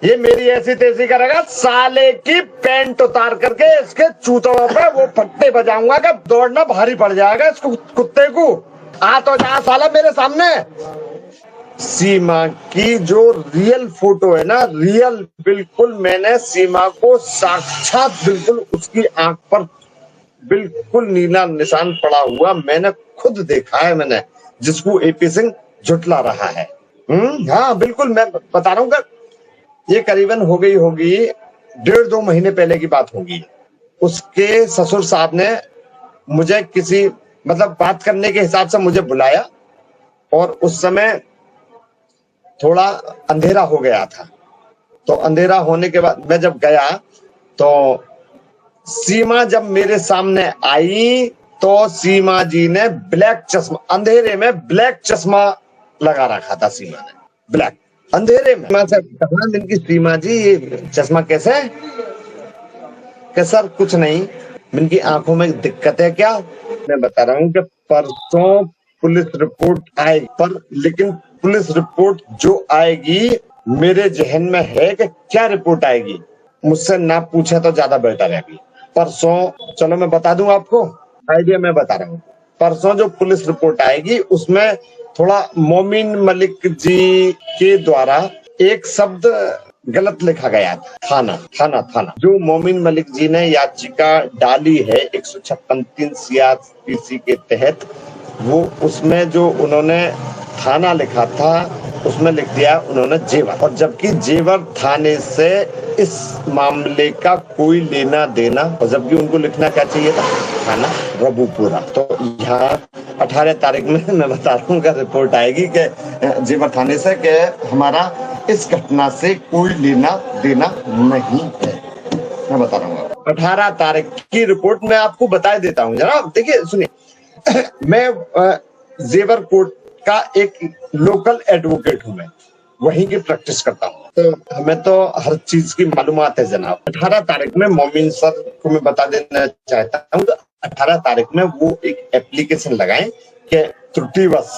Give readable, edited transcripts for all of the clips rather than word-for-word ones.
ये मेरी ऐसी तेजी करेगा, साले की पैंट उतार करके इसके चूतों पे वो फट्टे बजाऊंगा कि दौड़ना भारी पड़ जाएगा इसको, कुत्ते को। आ तो जा साला मेरे सामने। सीमा की जो रियल फोटो है ना, रियल, बिल्कुल मैंने सीमा को साक्षात, बिल्कुल उसकी आंख पर बिल्कुल नीला निशान पड़ा हुआ मैंने खुद देखा है मैंने, जिसको एपी सिंह झुटला रहा है। हाँ बिल्कुल, मैं बता रहा हूँ कि ये करीबन हो गई होगी 1.5-2 महीने पहले की बात होगी। उसके ससुर साहब ने मुझे किसी मतलब बात करने के हिसाब से मुझे बुलाया, और उस समय थोड़ा अंधेरा हो गया था। तो अंधेरा होने के बाद मैं जब गया तो सीमा जब मेरे सामने आई तो सीमा जी ने ब्लैक चश्मा, अंधेरे में ब्लैक चश्मा लगा रखा था सीमा ने, ब्लैक, अंधेरे में। मैं से कहा, इनकी सीमा जी ये चश्मा कैसे है? कि सर कुछ नहीं, इनकी आंखों में दिक्कत है क्या? मैं बता रहा हूँ कि परसों पुलिस रिपोर्ट आए, पर लेकिन पुलिस रिपोर्ट जो आएगी मेरे जहन में है कि क्या रिपोर्ट आएगी, मुझसे ना पूछे तो ज्यादा बेटर है। परसों, चलो मैं बता दूं आपको, आइडिया मैं बता रहा हूँ। परसों जो पुलिस रिपोर्ट आएगी उसमें थोड़ा मोमिन मलिक जी के द्वारा एक शब्द गलत लिखा गया था, थाना थाना थाना। जो मोमिन मलिक जी ने याचिका डाली है 156(3) CRPC के तहत, वो उसमें जो उन्होंने थाना लिखा था उसमें लिख दिया उन्होंने जेवर, और जबकि जेवर थाने से इस मामले का कोई लेना देना, और जबकि उनको लिखना क्या चाहिए था, थाना रबूपुरा। तो यहाँ 18 तारीख में मैं बता रहा हूँ रिपोर्ट आएगी कि जेवर थाने से कि हमारा इस घटना से कोई लेना देना नहीं है। मैं बता रहा हूँ 18 तारीख की रिपोर्ट मैं आपको बता देता हूँ जरा, देखिए सुनिए। मैं जेवर कोर्ट का एक लोकल एडवोकेट हूँ, मैं वहीं की प्रैक्टिस करता हूँ, तो हमें तो हर चीज की मालूमात है जनाब। 18 तारीख में मोमिन सर को मैं बता देना चाहता हूँ, तो 18 तारीख में वो एक एप्लीकेशन लगाए कि त्रुटिवश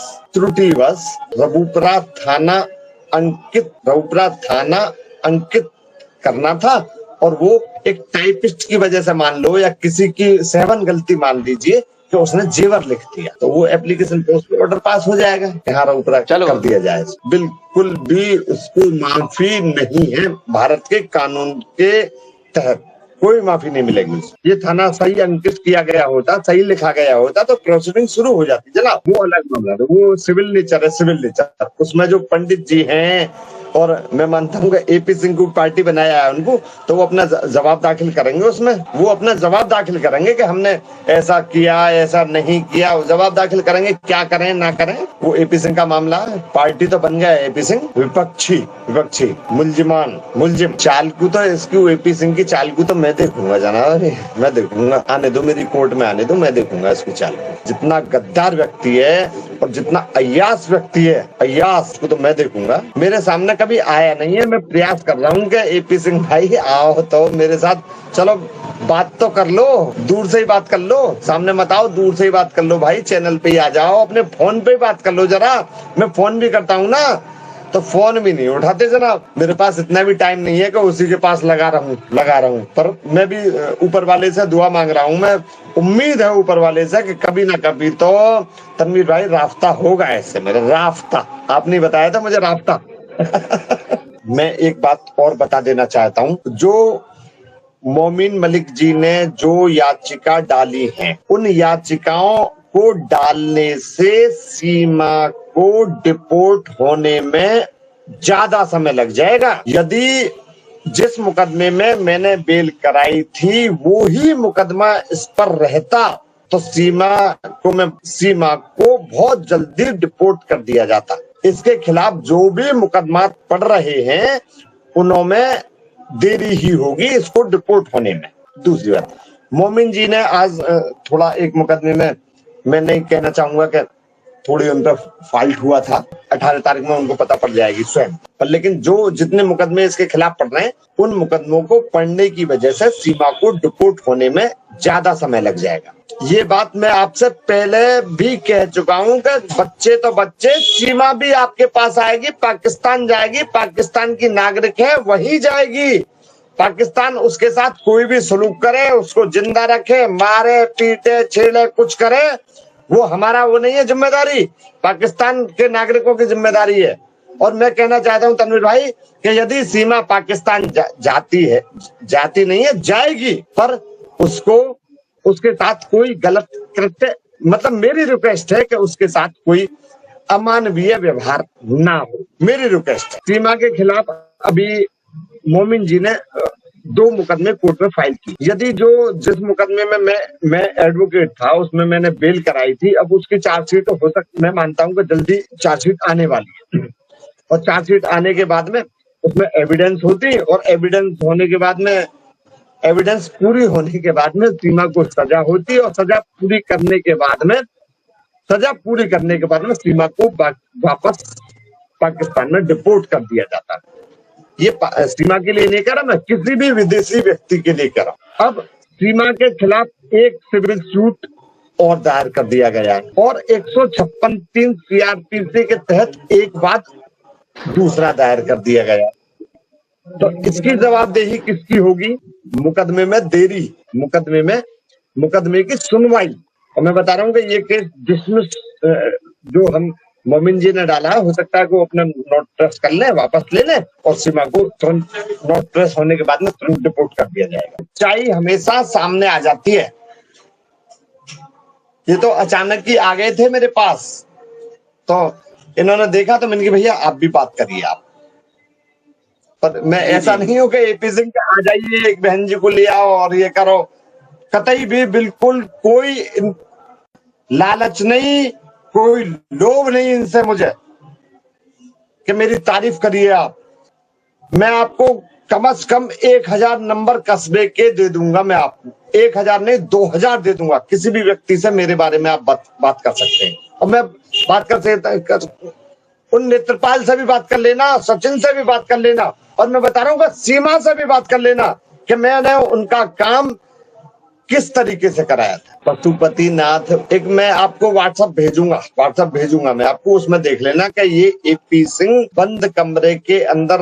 रबूपुरा थाना अंकित करना था, और वो एक टाइपिस्ट की वजह से मान लो या किसी की सहवन गलती मान लीजिए कि उसने जेवर लिख दिया, तो वो एप्लीकेशन पे उसको ऑर्डर पास हो जाएगा कि हाँ रबूपुरा कर दिया जाए। बिल्कुल भी उसको माफी नहीं है, भारत के कानून के तहत कोई माफी नहीं मिलेगी। ये थाना सही अंकित किया गया होता, सही लिखा गया होता तो प्रोसीडिंग शुरू हो जाती जनाब, वो अलग मामला है, वो सिविल नेचर है, सिविल नेचर। उसमें जो पंडित जी हैं, और मैं मानता हूँ कि एपी सिंह को पार्टी बनाया है उनको, तो वो अपना जवाब दाखिल करेंगे उसमें, वो अपना जवाब दाखिल करेंगे कि हमने ऐसा किया ऐसा नहीं किया, वो जवाब दाखिल करेंगे, क्या करें ना करें वो एपी सिंह का मामला है। पार्टी तो बन गया है एपी सिंह, विपक्षी मुलजिम चालकू, तो इसकी एपी सिंह की चालकू तो मैं देखूंगा जनाब, मैं देखूंगा, आने दो मेरी कोर्ट में आने दो, मैं देखूंगा इसकी चालकू। जितना गद्दार व्यक्ति है और जितना अय्यास व्यक्ति है, अय्यास को तो मैं देखूंगा। मेरे सामने कभी आया नहीं है, मैं प्रयास कर रहा हूँ कि एपी सिंह भाई आओ तो मेरे साथ, चलो बात तो कर लो, दूर से ही बात कर लो, सामने मत आओ, दूर से ही बात कर लो भाई, चैनल पे ही आ जाओ, अपने फोन पे ही बात कर लो जरा। मैं फोन भी करता हूँ ना, तो फोन भी नहीं उठाते जनाब। मेरे पास इतना भी टाइम नहीं है कि उसी के पास लगा रहा हूँ, पर मैं भी ऊपर वाले से दुआ मांग रहा हूँ। मैं उम्मीद है ऊपर वाले से कि कभी ना कभी तो तनवीर भाई राफ्ता होगा ऐसे, मेरा राफ्ता, आपने बताया था मुझे राफ्ता। मैं एक बात और बता देना चाहता हूँ, जो मोमिन मलिक जी ने जो याचिका डाली है, उन याचिकाओं को डालने से सीमा को डिपोर्ट होने में ज्यादा समय लग जाएगा। यदि जिस मुकदमे में मैंने बेल कराई थी वो ही मुकदमा इस पर रहता तो सीमा को बहुत जल्दी डिपोर्ट कर दिया जाता। इसके खिलाफ जो भी मुकदमा पड़ रहे हैं उनमें देरी ही होगी इसको डिपोर्ट होने में। दूसरी बात, मोमिन जी ने आज थोड़ा एक मुकदमे में, मैं नहीं कहना चाहूंगा कि थोड़ी उन पर फॉल्ट हुआ था। 18 तारीख में उनको पता पड़ जाएगी स्वयं पर, लेकिन जो जितने मुकदमे इसके खिलाफ पड़ रहे हैं उन मुकदमों को पढ़ने की वजह से सीमा को डिपोर्ट होने में ज्यादा समय लग जाएगा। ये बात मैं आपसे पहले भी कह चुका हूं कि बच्चे तो बच्चे, सीमा भी आपके पास आएगी, पाकिस्तान जाएगी, पाकिस्तान की नागरिक है वही जाएगी। पाकिस्तान उसके साथ कोई भी सलूक करे, उसको जिंदा रखे, मारे पीटे छेड़े कुछ करे, वो हमारा वो नहीं है जिम्मेदारी, पाकिस्तान के नागरिकों की जिम्मेदारी है। और मैं कहना चाहता हूं तनवीर भाई कि यदि सीमा पाकिस्तान जाती है, जाती नहीं है, जाएगी, पर उसको उसके साथ कोई गलत कृत्य, मतलब मेरी रिक्वेस्ट है कि उसके साथ कोई अमानवीय व्यवहार ना हो, मेरी रिक्वेस्ट है। सीमा के खिलाफ अभी मोमिन जी ने 2 मुकदमे कोर्ट में फाइल की। यदि जिस मुकदमे में मैं एडवोकेट था उसमें मैंने बेल कराई थी, अब उसकी चार्जशीट हो सकती, मैं मानता हूं कि जल्दी चार्जशीट आने वाली है, और चार्जशीट आने के बाद में उसमें एविडेंस होती, और एविडेंस होने के बाद में, एविडेंस पूरी होने के बाद में सीमा को सजा होती, और सजा पूरी करने के बाद में सीमा को वापस पाकिस्तान में डिपोर्ट कर दिया जाता है। ये सीमा के लिए नहीं करा, मैं किसी भी विदेशी व्यक्ति के लिए करा। अब सीमा के खिलाफ एक सिविल सूट और दायर कर दिया गया है, और 156(3) CRPC के तहत एक बाद दूसरा दायर कर दिया गया। तो इसकी जवाबदेही किसकी होगी? मुकदमे में देरी, मुकदमे की सुनवाई। और मैं बता रहा हूँ कि ये केस डिसमिस जो हम मोमिन जी ने डाला है, हो सकता है कि वो अपना नोट प्रेस कर ले, वापस ले ले, और सीमा को तुरंत नोट प्रेस होने के बाद में तुरंत डिपोर्ट कर दिया जाएगा। सच्चाई हमेशा सामने आ जाती है। ये तो अचानक ही आ गए थे मेरे पास, तो इन्होंने देखा तो मैंने कहा भैया आप भी बात करिए आप। पर मैं ऐसा नहीं हूं कि एपी सिंह आ जाइए, एक बहन जी को ले आओ और ये करो, कतई भी बिल्कुल कोई लालच नहीं, कोई लोभ नहीं इनसे मुझे कि मेरी तारीफ करिए आप। मैं आपको कम से कम 1000 नंबर कस्बे के दे दूंगा, मैं आपको 1000 नहीं 2000 दे दूंगा। किसी भी व्यक्ति से मेरे बारे में आप बात कर सकते हैं, और मैं बात कर उन नेत्रपाल से भी बात कर लेना, सचिन से भी बात कर लेना, और मैं बता रहा हूँ सीमा से भी बात कर लेना कि मैंने उनका काम किस तरीके से कराया था। पशुपति नाथ, एक मैं आपको व्हाट्सएप भेजूंगा मैं आपको, उसमें देख लेना कि ये एपी सिंह बंद कमरे के अंदर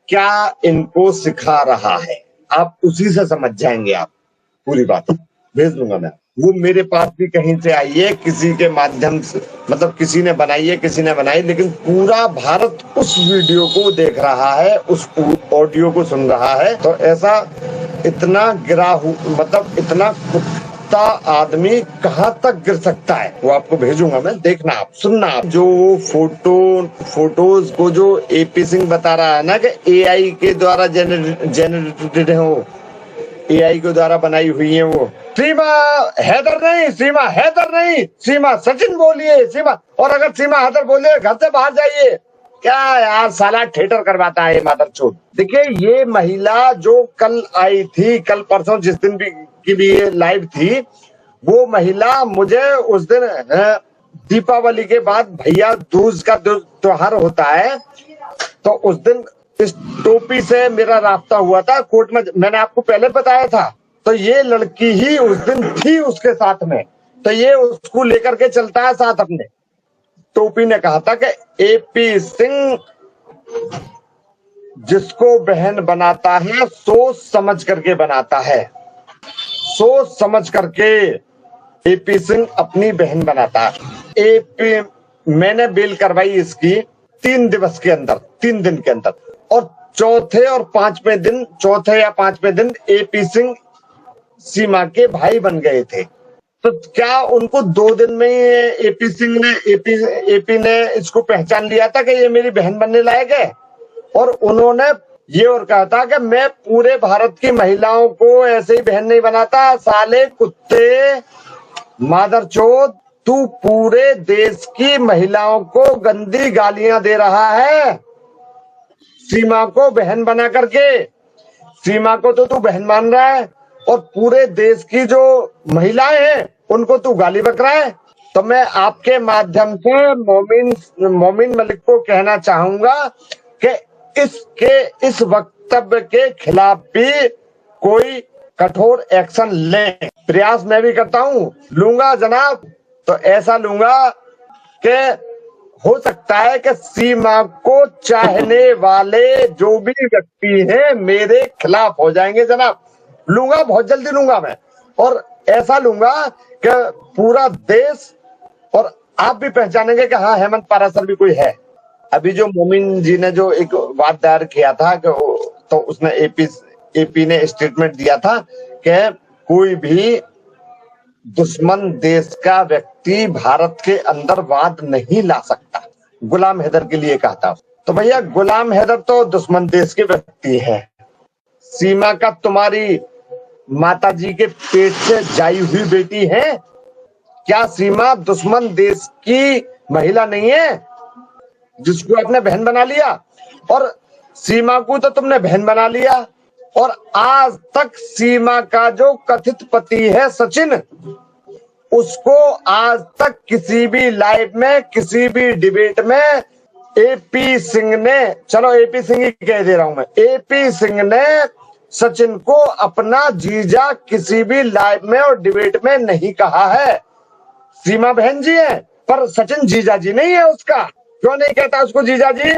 क्या इनको सिखा रहा है, आप उसी से समझ जाएंगे। आप पूरी बात भेज दूंगा मैं। वो मेरे पास भी कहीं से आई है, किसी के माध्यम से, मतलब किसी ने बनाई है, किसी ने बनाई, लेकिन पूरा भारत उस वीडियो को देख रहा है, उस ऑडियो को सुन रहा है। तो ऐसा इतना मतलब इतना कुत्ता आदमी कहां तक गिर सकता है, वो आपको भेजूंगा मैं, देखना आप, सुनना आप। जो फोटोज को जो एपी सिंह बता रहा है ना कि एआई के द्वारा जनरेटेड है, वो एआई के द्वारा बनाई हुई है, वो सीमा हैदर नहीं, सीमा सचिन बोलिए, सीमा, और अगर सीमा हैदर बोलिए घर से बाहर जाइए। क्या यार साला थिएटर करवाता है ये मादरचोद। देखिए ये महिला जो कल आई थी, कल परसों जिस दिन की भी ये लाइव थी, वो महिला मुझे उस दिन दीपावली के बाद भैया दूज का त्योहार होता है, तो उस दिन इस टोपी से मेरा राब्ता हुआ था कोर्ट में, मैंने आपको पहले बताया था। तो ये लड़की ही उस दिन थी उसके साथ में, तो ये उसको लेकर के चलता है साथ अपने। टोपी ने कहा था कि एपी सिंह जिसको बहन बनाता है सोच समझ करके बनाता है, सोच समझ करके एपी सिंह अपनी बहन बनाता है। मैंने बेल करवाई इसकी 3 दिन के अंदर, और चौथे या पांचवें दिन एपी सिंह सीमा के भाई बन गए थे। तो क्या उनको 2 दिन में एपी ने इसको पहचान लिया था कि ये मेरी बहन बनने लायक है? और उन्होंने ये और कहा था कि मैं पूरे भारत की महिलाओं को ऐसे ही बहन नहीं बनाता। साले कुत्ते मादरचोद, तू पूरे देश की महिलाओं को गंदी गालियां दे रहा है, सीमा को बहन बना करके। सीमा को तो तू बहन मान रहा है, और पूरे देश की जो महिलाएं हैं उनको तू गाली बक रहा है। तो मैं आपके माध्यम से मोमिन मलिक को कहना चाहूंगा कि इस वक्तव्य के खिलाफ भी कोई कठोर एक्शन लें। प्रयास मैं भी करता हूं, लूंगा जनाब। तो ऐसा लूंगा कि हो सकता है कि सीमा को चाहने वाले जो भी व्यक्ति हैं मेरे खिलाफ हो जाएंगे जनाब। लूंगा, बहुत जल्दी लूंगा मैं। और ऐसा लूंगा कि पूरा देश और आप भी पहचानेंगे कि हाँ, हेमंत पाराशर भी कोई है। अभी जो मोमिन जी ने जो एक वाद दायर किया था कि तो उसने एपी ने स्टेटमेंट दिया था कि कोई भी दुश्मन देश का व्यक्ति भारत के अंदर वाद नहीं ला सकता। गुलाम हैदर के लिए कहा था। तो भैया, गुलाम हैदर तो दुश्मन देश के व्यक्ति है। सीमा का तुम्हारी माताजी के पेट से जाई हुई बेटी है। क्या सीमा दुश्मन देश की महिला नहीं है जिसको आपने बहन बना लिया? और सीमा को तो तुमने बहन बना लिया। और आज तक सीमा का जो कथित पति है सचिन, उसको आज तक किसी भी लाइव में, किसी भी डिबेट में एपी सिंह ने, चलो एपी सिंह ही कह दे रहा हूं मैं, एपी सिंह ने सचिन को अपना जीजा किसी भी लाइव में और डिबेट में नहीं कहा है। सीमा बहन जी है पर सचिन जीजा जी नहीं है उसका। क्यों नहीं कहता उसको जीजा जी?